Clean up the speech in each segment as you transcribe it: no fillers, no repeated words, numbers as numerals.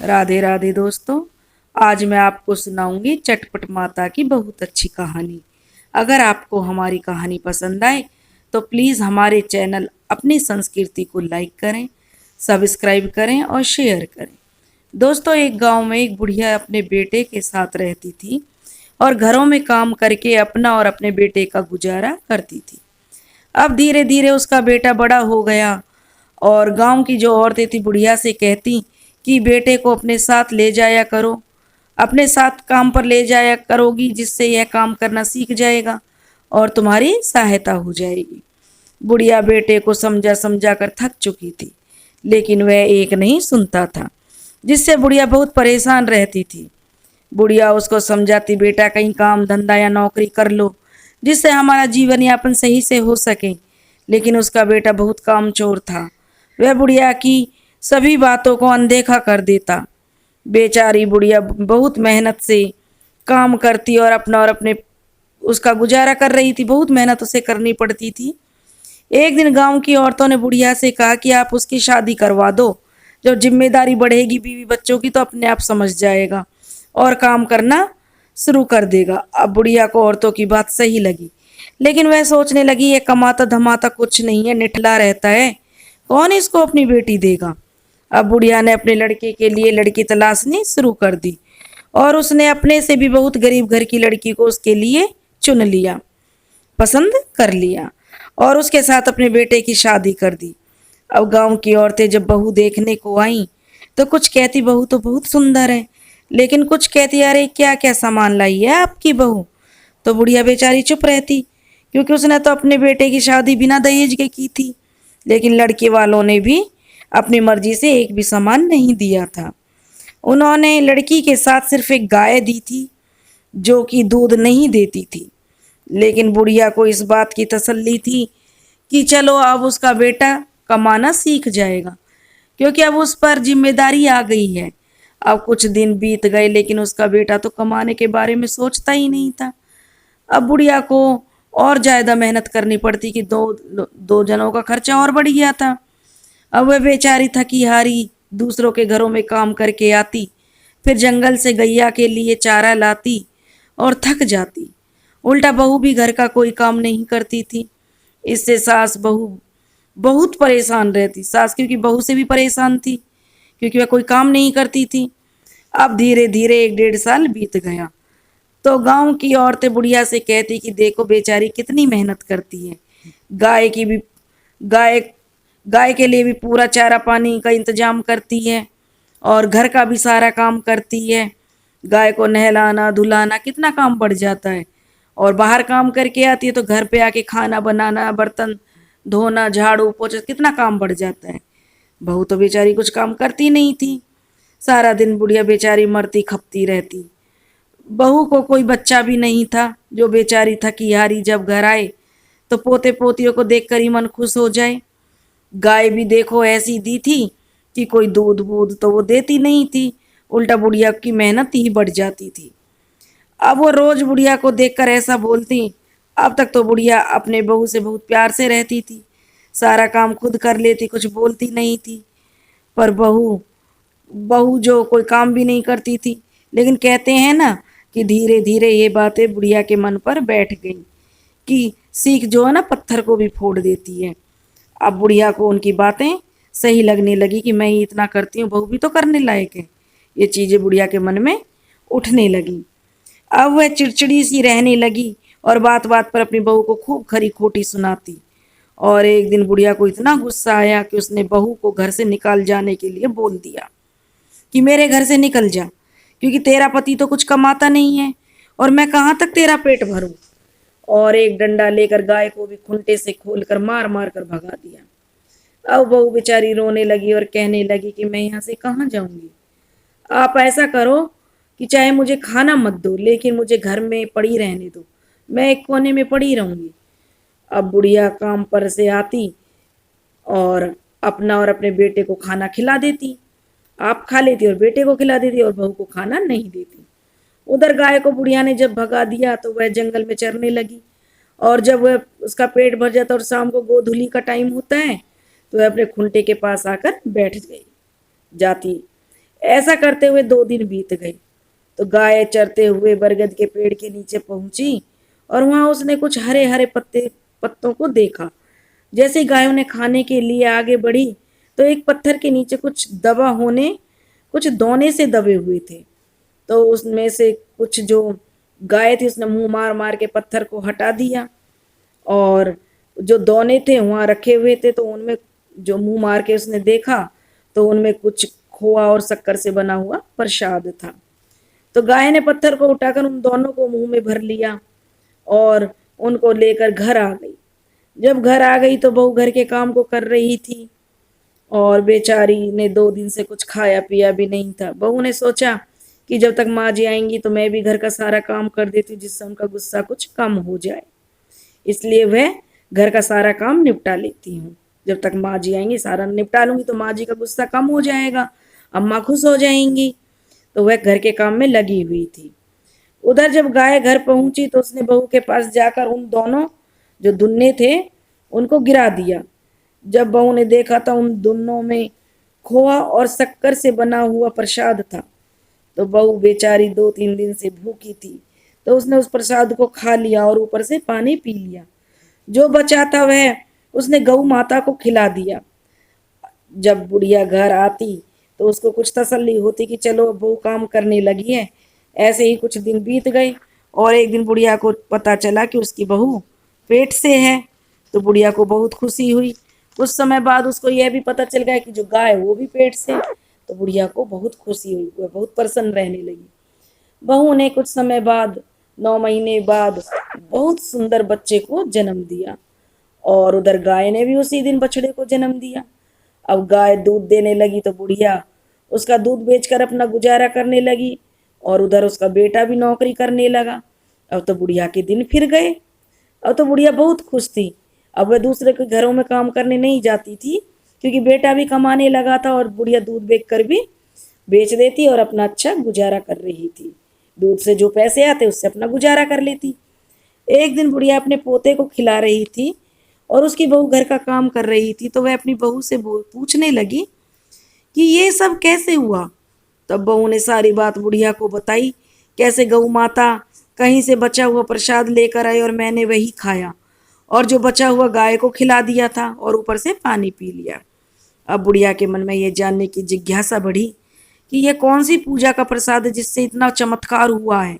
राधे राधे दोस्तों। आज मैं आपको सुनाऊंगी चटपट माता की बहुत अच्छी कहानी। अगर आपको हमारी कहानी पसंद आए तो प्लीज़ हमारे चैनल अपनी संस्कृति को लाइक करें, सब्सक्राइब करें और शेयर करें। दोस्तों, एक गांव में एक बुढ़िया अपने बेटे के साथ रहती थी और घरों में काम करके अपना और अपने बेटे का गुजारा करती थी। अब धीरे धीरे उसका बेटा बड़ा हो गया और गांव की जो औरतें थी बुढ़िया से कहती कि बेटे को अपने साथ ले जाया करो, अपने साथ काम पर ले जाया करोगी जिससे यह काम करना सीख जाएगा और तुम्हारी सहायता हो जाएगी। बुढ़िया बेटे को समझा समझा कर थक चुकी थी, लेकिन वह एक नहीं सुनता था, जिससे बुढ़िया बहुत परेशान रहती थी। बुढ़िया उसको समझाती, बेटा कहीं काम धंधा या नौकरी कर लो जिससे हमारा जीवन यापन सही से हो सके। लेकिन उसका बेटा बहुत कामचोर था। वह बुढ़िया की सभी बातों को अनदेखा कर देता। बेचारी बुढ़िया बहुत मेहनत से काम करती और अपने उसका गुजारा कर रही थी। बहुत मेहनत उसे करनी पड़ती थी। एक दिन गांव की औरतों ने बुढ़िया से कहा कि आप उसकी शादी करवा दो। जब जिम्मेदारी बढ़ेगी बीवी बच्चों की तो अपने आप समझ जाएगा और काम करना शुरू कर देगा। अब बुढ़िया को औरतों की बात सही लगी, लेकिन वह सोचने लगी ये कमाता धमाता कुछ नहीं है, निठला रहता है, कौन इसको अपनी बेटी देगा। अब बुढ़िया ने अपने लड़के के लिए लड़की तलाशनी शुरू कर दी और उसने अपने से भी बहुत गरीब घर की लड़की को उसके लिए चुन लिया, पसंद कर लिया और उसके साथ अपने बेटे की शादी कर दी। अब गांव की औरतें जब बहू देखने को आईं तो कुछ कहती बहू तो बहुत सुंदर है, लेकिन कुछ कहती अरे क्या क्या सामान लाई है आपकी बहू। तो बुढ़िया बेचारी चुप रहती, क्योंकि उसने तो अपने बेटे की शादी बिना दहेज के की थी। लेकिन लड़के वालों ने भी अपनी मर्जी से एक भी सामान नहीं दिया था। उन्होंने लड़की के साथ सिर्फ एक गाय दी थी जो कि दूध नहीं देती थी। लेकिन बुढ़िया को इस बात की तसल्ली थी कि चलो अब उसका बेटा कमाना सीख जाएगा, क्योंकि अब उस पर जिम्मेदारी आ गई है। अब कुछ दिन बीत गए, लेकिन उसका बेटा तो कमाने के बारे में सोचता ही नहीं था। अब बुढ़िया को और ज़्यादा मेहनत करनी पड़ती कि दो दो जनों का खर्चा और बढ़ गया था। अब वह बेचारी थकी हारी दूसरों के घरों में काम करके आती, फिर जंगल से गैया के लिए चारा लाती और थक जाती। उल्टा बहू भी घर का कोई काम नहीं करती थी। इससे सास बहू बहुत परेशान रहती। सास क्योंकि बहू से भी परेशान थी, क्योंकि वह कोई काम नहीं करती थी। अब धीरे धीरे एक डेढ़ साल बीत गया तो गांव की औरतें बुढ़िया से कहती कि देखो बेचारी कितनी मेहनत करती है, गाय की भी गाय गाय के लिए भी पूरा चारा पानी का इंतजाम करती है और घर का भी सारा काम करती है। गाय को नहलाना धुलाना कितना काम बढ़ जाता है, और बाहर काम करके आती है तो घर पे आके खाना बनाना, बर्तन धोना, झाड़ू पोछा, कितना काम बढ़ जाता है। बहू तो बेचारी कुछ काम करती नहीं थी। सारा दिन बुढ़िया बेचारी मरती खपती रहती। बहू को कोई बच्चा भी नहीं था, जो बेचारी थकी हारी जब घर आए तो पोते पोतियों को देखकर ही मन खुश हो जाए। गाय भी देखो ऐसी दी थी कि कोई दूध बूध तो वो देती नहीं थी, उल्टा बुढ़िया की मेहनत ही बढ़ जाती थी। अब वो रोज बुढ़िया को देखकर ऐसा बोलती। अब तक तो बुढ़िया अपने बहू से बहुत प्यार से रहती थी, सारा काम खुद कर लेती, कुछ बोलती नहीं थी। पर बहू बहू जो कोई काम भी नहीं करती थी। लेकिन कहते हैं ना कि धीरे धीरे ये बातें बुढ़िया के मन पर बैठ गई कि सीख जो है ना पत्थर को भी फोड़ देती है। अब बुढ़िया को उनकी बातें सही लगने लगी कि मैं ही इतना करती हूँ, बहू भी तो करने लायक है। ये चीज़ें बुढ़िया के मन में उठने लगी। अब वह चिड़चिड़ी सी रहने लगी और बात बात पर अपनी बहू को खूब खरी खोटी सुनाती। और एक दिन बुढ़िया को इतना गुस्सा आया कि उसने बहू को घर से निकाल जाने के लिए बोल दिया कि मेरे घर से निकल जा, क्योंकि तेरा पति तो कुछ कमाता नहीं है और मैं कहाँ तक तेरा पेट भरूं। और एक डंडा लेकर गाय को भी खूंटे से खोलकर मार मार कर भगा दिया। अब बहू बेचारी रोने लगी और कहने लगी कि मैं यहाँ से कहाँ जाऊंगी। आप ऐसा करो कि चाहे मुझे खाना मत दो, लेकिन मुझे घर में पड़ी रहने दो, मैं एक कोने में पड़ी रहूंगी। अब बुढ़िया काम पर से आती और अपना और अपने बेटे को खाना खिला देती। आप खा लेती और बेटे को खिला देती और बहू को खाना नहीं देती। उधर गाय को बुढ़िया ने जब भगा दिया तो वह जंगल में चरने लगी। और जब वह उसका पेट भर जाता और शाम को गोधूली का टाइम होता है तो वह अपने खूंटे के पास आकर बैठ गई जाती। ऐसा करते हुए 2 दिन बीत गए। तो गाय चरते हुए बरगद के पेड़ के नीचे पहुंची और वहां उसने कुछ हरे हरे पत्तों को देखा। जैसे ही गाय उन्हें खाने के लिए आगे बढ़ी तो एक पत्थर के नीचे कुछ दोने से दबे हुए थे। तो उसमें से कुछ जो गाय थी उसने मुंह मार मार के पत्थर को हटा दिया और जो दोने थे वहां रखे हुए थे, तो उनमें जो मुंह मार के उसने देखा तो उनमें कुछ खोआ और शक्कर से बना हुआ प्रसाद था। तो गाय ने पत्थर को उठाकर उन दोनों को मुंह में भर लिया और उनको लेकर घर आ गई। जब घर आ गई तो बहू घर के काम को कर रही थी और बेचारी ने 2 दिन से कुछ खाया पिया भी नहीं था। बहू ने सोचा कि जब तक माँ जी आएंगी तो मैं भी घर का सारा काम कर देती हूँ, जिससे उनका गुस्सा कुछ कम हो जाए। इसलिए वह घर का सारा काम निपटा लेती हूँ। जब तक माँ जी आएंगी सारा निपटा लूंगी तो माँ जी का गुस्सा कम हो जाएगा, अम्मा खुश हो जाएंगी। तो वह घर के काम में लगी हुई थी। उधर जब गाय घर पहुंची तो उसने बहू के पास जाकर उन दोनों जो दुन्ने थे उनको गिरा दिया। जब बहू ने देखा तो उन दुन्नों में खोआ और शक्कर से बना हुआ प्रसाद था। तो बहू बेचारी 2-3 दिन से भूखी थी, तो उसने उस प्रसाद को खा लिया और ऊपर से पानी पी लिया। जो बचा था वह उसने गऊ माता को खिला दिया। जब बुढ़िया घर आती तो उसको कुछ तसल्ली होती कि चलो अब बहू काम करने लगी है। ऐसे ही कुछ दिन बीत गए और एक दिन बुढ़िया को पता चला कि उसकी बहू पेट से है। तो बुढ़िया को बहुत खुशी हुई। कुछ समय बाद उसको यह भी पता चल गया कि जो गाय वो भी पेट से है। तो बुढ़िया को बहुत खुशी हुई, वह बहुत प्रसन्न रहने लगी। बहू ने कुछ समय बाद 9 महीने बाद बहुत सुंदर बच्चे को जन्म दिया और उधर गाय ने भी उसी दिन बछड़े को जन्म दिया। अब गाय दूध देने लगी तो बुढ़िया उसका दूध बेचकर अपना गुजारा करने लगी और उधर उसका बेटा भी नौकरी करने लगा। अब तो बुढ़िया के दिन फिर गए। अब तो बुढ़िया बहुत खुश थी। अब वह दूसरे के घरों में काम करने नहीं जाती थी क्योंकि बेटा भी कमाने लगा था और बुढ़िया दूध बेच देती और अपना अच्छा गुजारा कर रही थी। दूध से जो पैसे आते उससे अपना गुजारा कर लेती। एक दिन बुढ़िया अपने पोते को खिला रही थी और उसकी बहू घर का काम कर रही थी। तो वह अपनी बहू से पूछने लगी कि ये सब कैसे हुआ। तब बहू ने सारी बात बुढ़िया को बताई, कैसे गऊ माता कहीं से बचा हुआ प्रसाद लेकर आई और मैंने वही खाया और जो बचा हुआ गाय को खिला दिया था और ऊपर से पानी पी लिया। अब बुढ़िया के मन में ये जानने की जिज्ञासा बढ़ी कि यह कौन सी पूजा का प्रसाद है जिससे इतना चमत्कार हुआ है।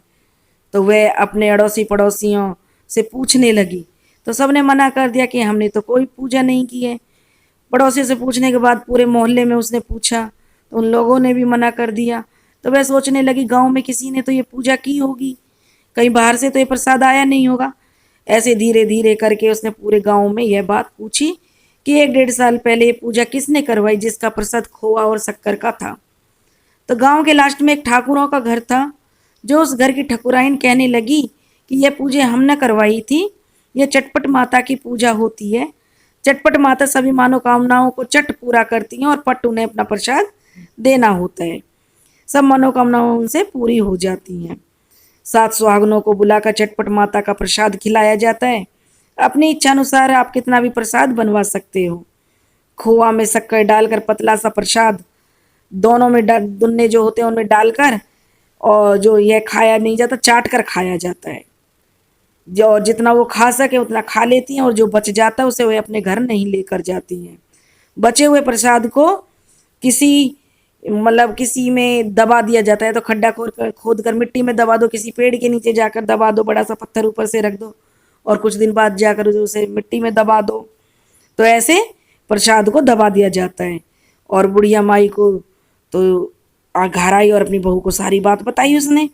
तो वह अपने अड़ोसी पड़ोसियों से पूछने लगी। तो सबने मना कर दिया कि हमने तो कोई पूजा नहीं की है। पड़ोसी से पूछने के बाद पूरे मोहल्ले में उसने पूछा तो उन लोगों ने भी मना कर दिया। तो वह सोचने लगी गांव में किसी ने तो ये पूजा की होगी, कहीं बाहर से तो ये प्रसाद आया नहीं होगा। ऐसे धीरे धीरे करके उसने पूरे गांव में यह बात पूछी कि 1-1.5 साल पहले ये पूजा किसने करवाई जिसका प्रसाद खोआ और शक्कर का था। तो गांव के लास्ट में एक ठाकुरों का घर था। जो उस घर की ठकुराइन कहने लगी कि यह पूजा हमने करवाई थी, यह चटपट माता की पूजा होती है। चटपट माता सभी मनोकामनाओं को चट पूरा करती हैं और पट उन्हें अपना प्रसाद देना होता है। सब मनोकामनाएं उनसे पूरी हो जाती हैं। 7 सुहागनों को बुलाकर चटपट माता का प्रसाद खिलाया जाता है। अपनी इच्छा अनुसार आप कितना भी प्रसाद बनवा सकते हो। खोआ में शक्कर डालकर पतला सा प्रसाद दोनों में दुन्ने जो होते हैं उनमें डालकर और जो यह खाया नहीं जाता चाट कर खाया जाता है। जो जितना वो खा सके उतना खा लेती हैं और जो बच जाता है उसे वे अपने घर नहीं लेकर जाती हैं। बचे हुए प्रसाद को किसी में दबा दिया जाता है। तो खड्डा खोद कर मिट्टी में दबा दो, किसी पेड़ के नीचे जाकर दबा दो, बड़ा सा पत्थर ऊपर से रख दो और कुछ दिन बाद जाकर उसे मिट्टी में दबा दो। तो ऐसे प्रसाद को दबा दिया जाता है। और बुढ़िया माई को तो घर आई और अपनी बहू को सारी बात बताई उसने।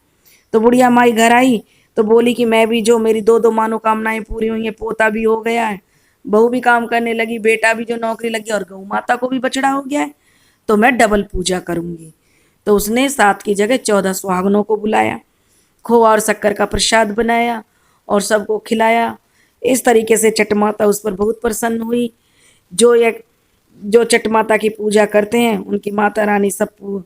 तो बुढ़िया माई घर आई तो बोली कि मैं भी, जो मेरी 2-2 मनोकामनाएं पूरी हुई हैं, पोता भी हो गया है, बहू भी काम करने लगी, बेटा भी जो नौकरी लगी और गऊ माता को भी बछड़ा हो गया है, तो मैं डबल पूजा करूंगी। तो उसने 7 की जगह 14 सुहागनों को बुलाया, खोआ और शक्कर का प्रसाद बनाया और सबको खिलाया। इस तरीके से चट माता उस पर बहुत प्रसन्न हुई। जो चट माता की पूजा करते हैं उनकी माता रानी सब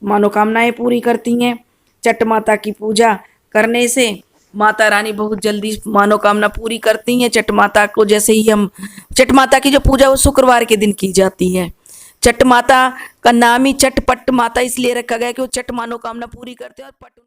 मनोकामनाएं पूरी करती हैं। चट माता की पूजा करने से माता रानी बहुत जल्दी मनोकामना पूरी करती हैं। चट माता की जो पूजा वो शुक्रवार के दिन की जाती है। चट माता का नाम ही चटपट माता इसलिए रखा गया कि वो चट मनोकामना पूरी करते हैं और पट